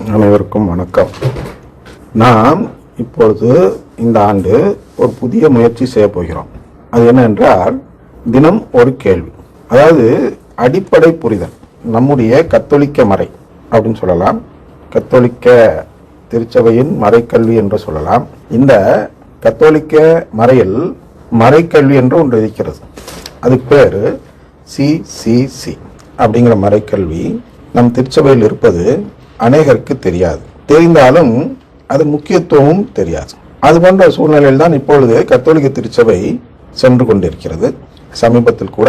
அனைவருக்கும் வணக்கம். நாம் இப்பொழுது இந்த ஆண்டு ஒரு புதிய முயற்சி செய்ய போகிறோம். அது என்னவென்றால், தினம் ஒரு கேள்வி. அதாவது அடிப்படை புரிதல், நம்முடைய கத்தோலிக்க மறை அப்படின்னு சொல்லலாம், கத்தோலிக்க திருச்சபையின் மறைக்கல்வி என்று சொல்லலாம். இந்த கத்தோலிக்க மறையில் மறைக்கல்வி என்று ஒன்று இருக்கிறது. அதுக்கு பேர் சிசிசி அப்படிங்கிற மறைக்கல்வி. நம் திருச்சபையில் இருப்பது அநேகருக்கு தெரியாது. தெரிந்தாலும் அது முக்கியத்துவமும் தெரியாது. அது போன்ற சூழ்நிலையில் தான் இப்பொழுது கத்தோலிக்க திருச்சபை சென்று கொண்டிருக்கிறது. சமீபத்தில் கூட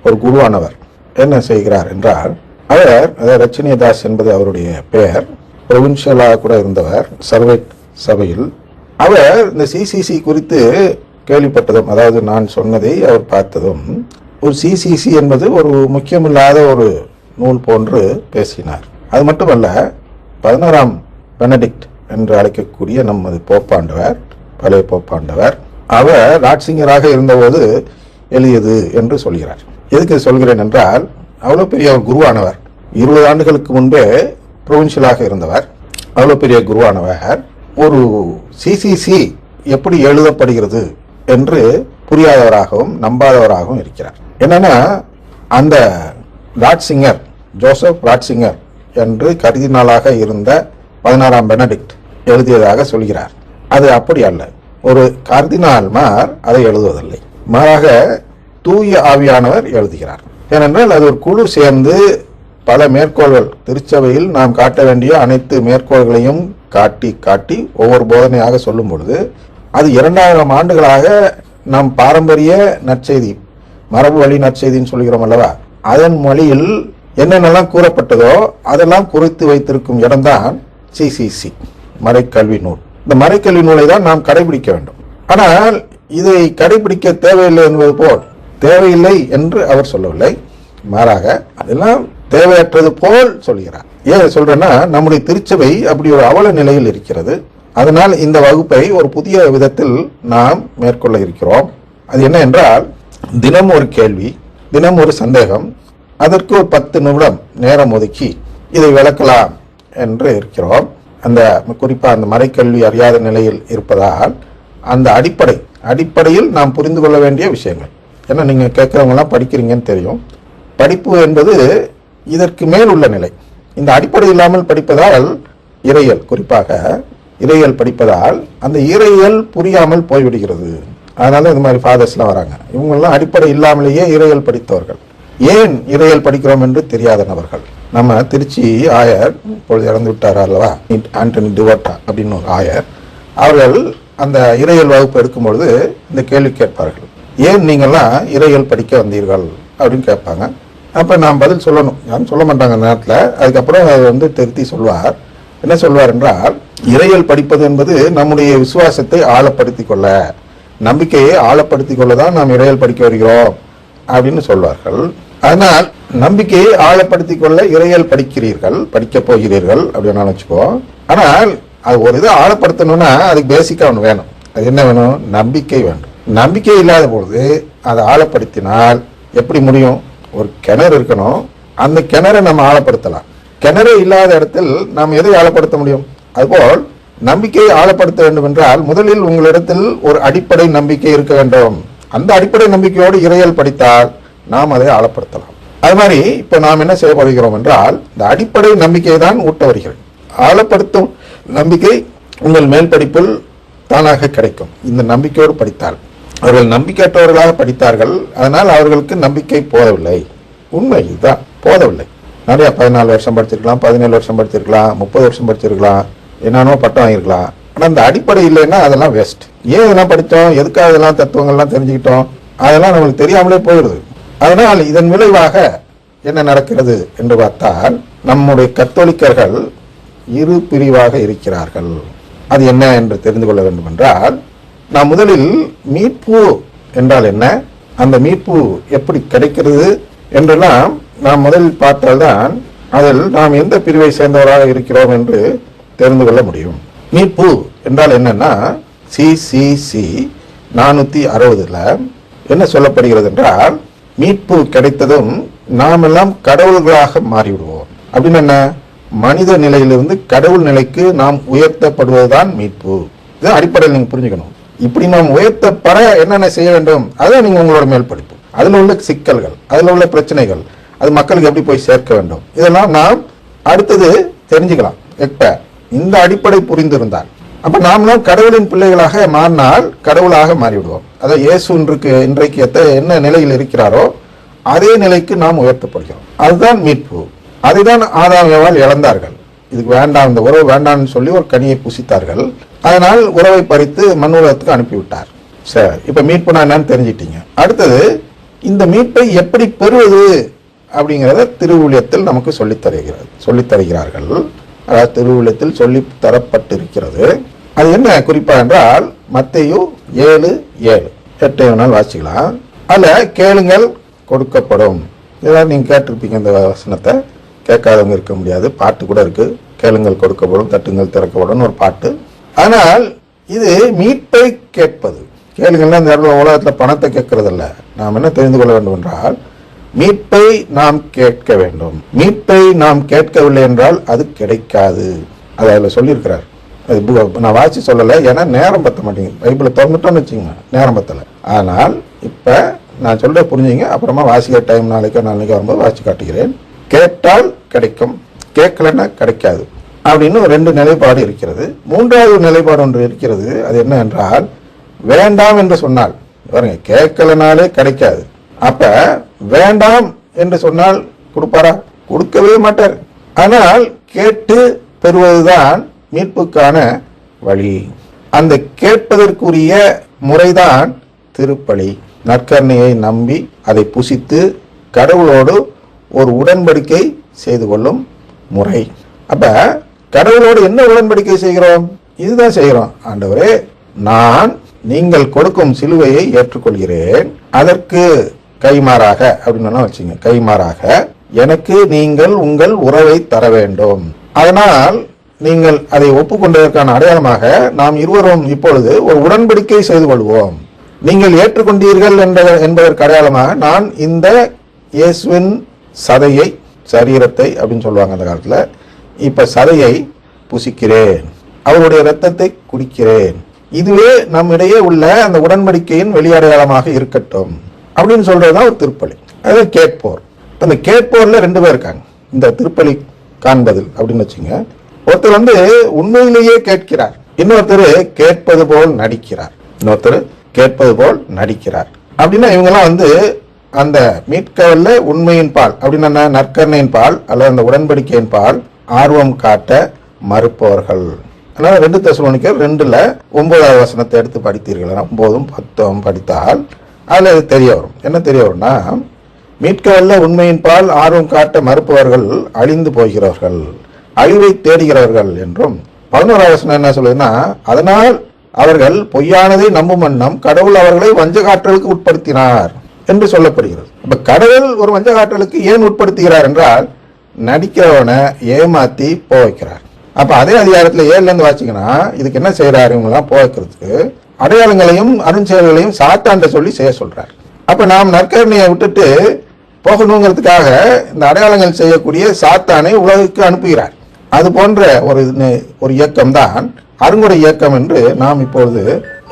ஒரு குருவானவர் என்ன செய்கிறார் என்றால், அவர் ரச்சினியதாஸ் என்பது அவருடைய பெயர், ப்ரொவின்சியலாக கூட இருந்தவர் சர்வேட் சபையில். அவர் இந்த சிசிசி குறித்து கேள்விப்பட்டதும், அதாவது நான் சொன்னதை அவர் பார்த்ததும், ஒரு சிசிசி என்பது ஒரு முக்கியமில்லாத ஒரு நூல் போன்று பேசினார். அது மட்டுமல்ல, 11ஆம் பெனடிக்ட் என்று அழைக்கக்கூடிய நமது போப்பாண்டவர், பழைய போப்பாண்டவர், அவர் ராட்சிங்கராக இருந்தபோது எழுதியது என்று சொல்கிறார். எதுக்கு சொல்கிறேன் என்றால், அவ்வளோ பெரிய ஒரு குருவானவர், 20 ஆண்டுகளுக்கு முன்பே ப்ரொவின்சியலாக இருந்தவர், அவ்வளோ பெரிய குருவானவர் ஒரு சிசிசி எப்படி எழுதப்படுகிறது என்று புரியாதவராகவும் நம்பாதவராகவும் இருக்கிறார். என்னன்னா, அந்த ராட்சிங்கர், ஜோசப் ராட்சிங்கர் என்று கர்தினாலாக இருந்த 16ஆம் பெனடிக்ட் எழுதியதாக சொல்கிறார். அது அப்படி அல்ல. ஒரு கர்தினால்மார் அதை எழுதுவதில்லை, மாறாக தூய ஆவியானவர் எழுதுகிறார். ஏனென்றால் அது ஒரு குழு சேர்ந்து பல மேற்கோள்கள், திருச்சபையில் நாம் காட்ட வேண்டிய அனைத்து மேற்கோள்களையும் காட்டி ஒவ்வொரு போதனையாக சொல்லும் பொழுது, அது 2000 ஆண்டுகளாக நம் பாரம்பரிய நற்செய்தி, மரபு வழி நற்செய்தின்னு சொல்கிறோம் அல்லவா, அதன் மொழியில் என்னென்னலாம் கூறப்பட்டதோ அதெல்லாம் குறித்து வைத்திருக்கும் இடம்தான் சிசிசி, மறைக்கல்வி நூல். இந்த மறைக்கல்வி நூலை தான் நாம் கடைபிடிக்க வேண்டும். ஆனால் இதை கடைபிடிக்க தேவையில்லை என்பது போல், தேவையில்லை என்று அவர் சொல்லவில்லை, மாறாக அதெல்லாம் தேவையற்றது போல் சொல்கிறார். ஏன் சொல்றேன்னா, நம்முடைய திருச்சபை அப்படி ஒரு அவல நிலையில் இருக்கிறது. அதனால் இந்த வகுப்பை ஒரு புதிய விதத்தில் நாம் மேற்கொள்ள இருக்கிறோம். அது என்ன என்றால், தினம் ஒரு கேள்வி, தினம் ஒரு சந்தேகம், அதற்கு ஒரு 10 நிமிடம் நேரம் ஒதுக்கி இதை விளக்கலாம் என்று இருக்கிறோம். அந்த குறிப்பாக அந்த மறைக்கல்வி அறியாத நிலையில் இருப்பதால் அந்த அடிப்படையில் நாம் புரிந்து கொள்ள வேண்டிய விஷயங்கள். ஏன்னா நீங்கள் கேட்குறவங்களாம் படிக்கிறீங்கன்னு தெரியும். படிப்பு என்பது இதற்கு மேல் உள்ள நிலை. இந்த அடிப்படை இல்லாமல் படிப்பதால் இறையியல், குறிப்பாக இறையியல் படிப்பதால் அந்த இறையியல் புரியாமல் போய்விடுகிறது. அதனால இந்த மாதிரி ஃபாதர்ஸ்லாம் வராங்க. இவங்கெல்லாம் அடிப்படை இல்லாமலேயே இறையியல் படித்தவர்கள். ஏன் இறையியல் படிக்கிறோம் என்று தெரியாத நபர்கள். நம்ம திருச்சி ஆயர், இப்பொழுது இறந்து விட்டார் அல்லவா, ஆண்டனி டிவோட்டா அப்படின்னு ஒரு ஆயர், அவர்கள் அந்த இறையியல் வகுப்பு எடுக்கும் பொழுது இந்த கேள்வி கேட்பார்கள், ஏன் நீங்கள்லாம் இறையியல் படிக்க வந்தீர்கள் அப்படின்னு கேட்பாங்க. அப்போ நான் பதில் சொல்லணும், யாரும் சொல்ல மாட்டாங்க அந்த நேரத்தில். அதுக்கப்புறம் அவர் திருத்தி சொல்வார். என்ன சொல்வார் என்றால், இறையியல் படிப்பது என்பது நம்முடைய விசுவாசத்தை ஆழப்படுத்தி கொள்ள, நம்பிக்கையை ஆழப்படுத்தி கொள்ள தான் நாம் இறையியல் படிக்க வருகிறோம் அப்படின்னு சொல்வார்கள். அதனால் நம்பிக்கையை ஆழப்படுத்தி கொள்ள இறையியல் படிக்க போகிறீர்கள் அப்படின்னு வச்சுக்கோ. ஆனால் அது ஒரு இதை ஆழப்படுத்தணும்னா அதுக்கு பேசிக்கா ஒன்று வேணும். அது என்ன வேணும்? நம்பிக்கை வேண்டும். நம்பிக்கை இல்லாத பொழுது அதை ஆழப்படுத்தினால் எப்படி முடியும்? ஒரு கிணறு இருக்கணும், அந்த கிணறை நம்ம ஆழப்படுத்தலாம். கிணறு இல்லாத இடத்தில் நாம் எதை ஆழப்படுத்த முடியும்? அதுபோல் நம்பிக்கையை ஆழப்படுத்த வேண்டும் என்றால் முதலில் உங்களிடத்தில் ஒரு அடிப்படை நம்பிக்கை இருக்க வேண்டும். அந்த அடிப்படை நம்பிக்கையோடு இறையியல் படித்தால் நாம் அதை ஆழப்படுத்தலாம். அது மாதிரி இப்போ நாம் என்ன செய்ய போகிறோம் என்றால், இந்த அடிப்படை நம்பிக்கையை தான் ஊட்ட வருகிறேன். ஆழப்படுத்தும் நம்பிக்கை உங்கள் மேல் படிப்பில் தானாக கிடைக்கும். இந்த நம்பிக்கையோடு படித்தால், அவர்கள் நம்பிக்கையற்றவர்களாக படித்தார்கள், அதனால் அவர்களுக்கு நம்பிக்கை போதவில்லை. உண்மை இதுதான், போதவில்லை. நிறைய 14 வருஷம் படிச்சிருக்கலாம், 17 வருஷம் படிச்சிருக்கலாம், 30 வருஷம் படிச்சிருக்கலாம், என்னென்னோ பட்டம் வாங்கிருக்கலாம். ஆனால் அந்த அடிப்படை இல்லைன்னா அதெல்லாம் வேஸ்ட். ஏன் இதெல்லாம் படித்தோம், எதுக்காக இதெல்லாம் தத்துவங்கள்லாம் தெரிஞ்சுக்கிட்டோம், அதெல்லாம் நம்மளுக்கு தெரியாமலே போயிடுது. அதனால் இதன் விளைவாக என்ன நடக்கிறது என்று பார்த்தால், நம்முடைய கத்தோலிக்கர்கள் 2 பிரிவாக இருக்கிறார்கள். அது என்ன என்று தெரிந்து கொள்ள வேண்டும் என்றால், நாம் முதலில் மீட்பு என்றால் என்ன, அந்த மீட்பு எப்படி கிடைக்கிறது என்றெல்லாம் நாம் முதலில் பார்த்தால்தான் அதில் நாம் எந்த பிரிவை சேர்ந்தவராக இருக்கிறோம் என்று தெரிந்து கொள்ள முடியும். மீட்பு என்றால் என்னன்னா, சிசிசி 460 என்ன சொல்லப்படுகிறது என்றால், மீட்பு கிடைத்ததும் நாம் எல்லாம் கடவுள்களாக மாறிவிடுவோம். அப்படின்னு என்ன, மனித நிலையிலிருந்து கடவுள் நிலைக்கு நாம் உயர்த்தப்படுவதுதான் மீட்பு. இது அடிப்படையில் நீங்க புரிஞ்சுக்கணும். இப்படி நாம் உயர்த்தப்பட என்னென்ன செய்ய வேண்டும், அதான் நீங்க உங்களோட மேல் படிப்பு, அதுல உள்ள சிக்கல்கள், அதுல உள்ள பிரச்சனைகள், அது மக்களுக்கு எப்படி போய் சேர்க்க வேண்டும், இதெல்லாம் நாம் அடுத்தது தெரிஞ்சுக்கலாம். எப்ப இந்த அடிப்படை புரிந்திருந்தால் அப்ப நாமளும் கடவுளின் பிள்ளைகளாக மாறினால் கடவுளாக மாறிவிடுவோம். அதை இயேசு இன்றைக்கு என்ன நிலையில் இருக்கிறாரோ அதே நிலைக்கு நாம் உயர்த்தப்படுகிறோம். அதுதான் மீட்பு. அதைதான் ஆதாம் ஏவாள் இழந்தார்கள். இதுக்கு வேண்டாம், இந்த உறவு வேண்டாம்னு சொல்லி ஒரு கனியை புசித்தார்கள். அதனால் உறவை பறித்து மண் உலகத்துக்கு அனுப்பிவிட்டார். சரி, இப்ப மீட்புனா என்னன்னு தெரிஞ்சிட்டீங்க. அடுத்தது இந்த மீட்பை எப்படி பெறுவது அப்படிங்கிறத திருவுழியத்தில் நமக்கு சொல்லித் தருகிறார்கள். அதாவது திருவுழியத்தில் சொல்லி தரப்பட்டிருக்கிறது. அது என்ன குறிப்பா என்றால் மத்தேயு 7:7 8 நாள் வாசிக்கலாம். அதுல கேளுங்கள் கொடுக்கப்படும். இதெல்லாம் நீங்க கேட்டிருப்பீங்க. இந்த வசனத்தை கேட்காதவங்க இருக்க முடியாது. பாட்டு கூட இருக்கு, கேளுங்கள் கொடுக்கப்படும், தட்டுங்கள் திறக்கப்படும் ஒரு பாட்டு. ஆனால் இது மீட்பை கேட்பது. கேளுங்கள்னா இந்த உலகத்துல பணத்தை கேட்கறது இல்ல. நாம் என்ன தெரிந்து கொள்ள வேண்டும் என்றால் மீட்பை நாம் கேட்க வேண்டும். மீட்பை நாம் கேட்கவில்லை என்றால் அது கிடைக்காது. அதை அதில் சொல்லியிருக்கிறார். அது நான் வாசி சொல்லலை, ஏன்னா நேரம் பத்த மாட்டேங்குது. பைபிளை திறந்துட்டோன்னு வச்சுங்க, நேரம் பத்தலை. ஆனால் இப்போ நான் சொல்ல புரிஞ்சுங்க. அப்புறமா வாசிக்கிற டைம் நாளைக்கு வரும்போது வாசி காட்டுகிறேன். கேட்டால் கிடைக்கும், கேட்கலன்னா கிடைக்காது அப்படின்னு 2 நிலைப்பாடு இருக்கிறது. 3வது நிலைப்பாடு ஒன்று இருக்கிறது. அது என்ன என்றால் வேண்டாம் என்று சொன்னால், பாருங்க, கேட்கலனாலே கிடைக்காது. அப்ப வேண்டாம் என்று சொன்னால் கொடுப்பாரா? கொடுக்கவே மாட்டார். ஆனால் கேட்டு பெறுவதுதான் மீட்புக்கான வழி. அந்த கேட்பதற்குரிய முறைதான் திருப்பலி. நற்கருணையை நம்பி அதை புசித்து கடவுளோடு ஒரு உடன்படிக்கை செய்து கொள்ளும் முறை. அப்ப கடவுளோடு என்ன உடன்படிக்கை செய்கிறோம்? இதுதான் செய்கிறோம். ஆண்டவரே, நான் நீங்கள் கொடுக்கும் சிலுவையை ஏற்றுக்கொள்கிறேன். அதற்கு கைமாறாக அப்படின்னு வச்சுங்க, கைமாறாக எனக்கு நீங்கள் உங்கள் உறவை தர வேண்டும். அதனால் நீங்கள் அதை ஒப்புக்கொண்டதற்கான அடையாளமாக நாம் இருவரும் இப்பொழுது ஒரு உடன்படிக்கை செய்து கொள்வோம். நீங்கள் ஏற்றுக்கொண்டீர்கள் என்பதற்கு அடையாளமாக நான் இந்த இயேசுவின் சதையை, சரீரத்தை அப்படின்னு சொல்லுவாங்க அந்த காலத்துல, இப்ப சதையை புசிக்கிறேன், அவருடைய இரத்தத்தை குடிக்கிறேன். இதுவே நம்மிடையே உள்ள அந்த உடன்படிக்கையின் வெளியடையாளமாக இருக்கட்டும் அப்படின்னு சொல்றதுதான் ஒரு திருப்பலி. அது கேட்போர். அந்த கேட்போர்ல 2 பேர் இருக்காங்க இந்த திருப்பலி காண்பதில் அப்படின்னு வச்சுங்க. ஒருத்தர் உண்மையிலேயே கேட்கிறார், இன்னொருத்தர் கேட்பது போல் நடிக்கிறார். அப்படின்னா இவங்கெல்லாம் அந்த மீட்கவல்ல உண்மையின் பால் அப்படின்னா நற்கருணையின் பால் அல்லது அந்த உடன்படிக்கையின் பால் ஆர்வம் காட்ட மறுப்பவர்கள். அதனால 2 தெசலோனிக்கர் 2:9 வசனத்தை எடுத்து படித்தீர்கள், 9, 10 படித்தால் அதுல அது தெரிய வரும். என்ன தெரிய வரும்னா, மீட்கவல்ல உண்மையின் பால் ஆர்வம் காட்ட மறுப்பவர்கள் அழிந்து போகிறவர்கள், அழிவை தேடுகிறவர்கள் என்றும். 11 வசனம் என்ன சொல்லுதுன்னா, அதனால் அவர்கள் பொய்யானதை நம்பும் வண்ணம் கடவுள் அவர்களை வஞ்சகாற்றலுக்கு உட்படுத்தினார் என்று சொல்லப்படுகிறது. இப்ப கடவுள் ஒரு வஞ்சகாற்றலுக்கு ஏன் உட்படுத்துகிறார் என்றால் நடிக்கிறவனை ஏமாத்தி போய்க்கிறார். அப்ப அதே அதிகாரத்துல 7 வாசிங்கன்னா இதுக்கு என்ன செய்யறாரு? இவங்கெல்லாம் போய்க்கிறதுக்கு அடையாளங்களையும் அருஞ்செயல்களையும் சாத்தாண்ட சொல்லி செய்ய சொல்றார். அப்ப நாம் நற்கருணையை விட்டுட்டு போகணுங்கிறதுக்காக இந்த அடையாளங்கள் செய்யக்கூடிய சாத்தானை உலகுக்கு அனுப்புகிறார். அது போன்ற ஒரு இயக்கம் தான் அருங்குடை இயக்கம் என்று நாம் இப்பொழுது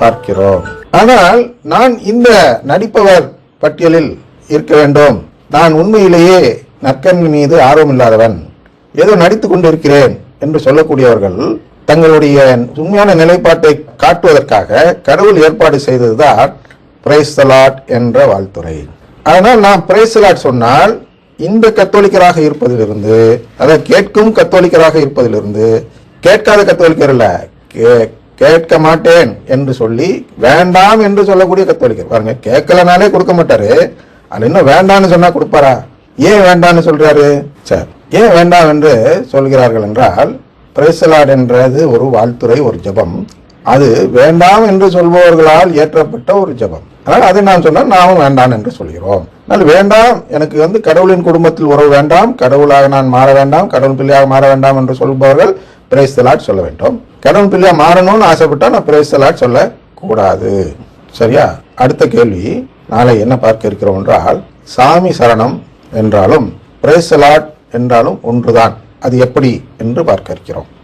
பார்க்கிறோம். ஆனால் நான் இந்த நடிப்பவர் பட்டியலில் இருக்க வேண்டும், நான் உண்மையிலேயே நற்கருணை மீது ஆர்வம் இல்லாதவன், ஏதோ நடித்துக் கொண்டிருக்கிறேன் என்று சொல்லக்கூடியவர்கள் தங்களுடைய உண்மையான நிலைப்பாட்டை காட்டுவதற்காக கடவுள் ஏற்பாடு செய்ததுதான் பிரைஸ் தி லார்ட் என்ற வாழ்த்துறை. அதனால் நான் பிரைஸ் தி லார்ட் சொன்னால் இந்த கத்தோலிக்கராக இருப்பதிலிருந்து, அதை கேட்கும் கத்தோலிக்கராக இருப்பதிலிருந்து, கேட்காத கத்தோலிக்கர் இல்ல, கேட்க மாட்டேன் என்று சொல்லி வேண்டாம் என்று சொல்லக்கூடிய கத்தோலிக்கர் பாருங்க. கேட்கலனாலே கொடுக்க மாட்டாரு, அது இன்னும் வேண்டாம்னு சொன்னா கொடுப்பாரா? ஏன் வேண்டாம்னு சொல்றாரு? சரி, ஏன் வேண்டாம் என்று சொல்கிறார்கள் என்றால், பிரைஸ் தி லார்ட் என்றது ஒரு வாழ்த்துறை, ஒரு ஜெபம். அது வேண்டாம் என்று சொல்பவர்களால் ஏற்றப்பட்ட ஒரு ஜெபம். அதனால் அதை நான் சொன்னால் நாமும் வேண்டாம் என்று சொல்கிறோம். அதனால் வேண்டாம், எனக்கு கடவுளின் குடும்பத்தில் உறவு வேண்டாம், கடவுளாக நான் மாற வேண்டாம், கடவுள் பிள்ளையாக மாற வேண்டாம் என்று சொல்பவர்கள் பிரைஸ் தி லார்ட் சொல்ல வேண்டும். கடவுள் பிள்ளையா மாறணும்னு ஆசைப்பட்டா நான் பிரைஸ் தி லார்ட் சொல்ல கூடாது. சரியா? அடுத்த கேள்வி நாளை என்ன பார்க்க இருக்கிறோம் என்றால், சாமி சரணம் என்றாலும் பிரைஸ் தி லார்ட் என்றாலும் ஒன்றுதான் அது எப்படி என்று பார்க்க இருக்கிறோம்.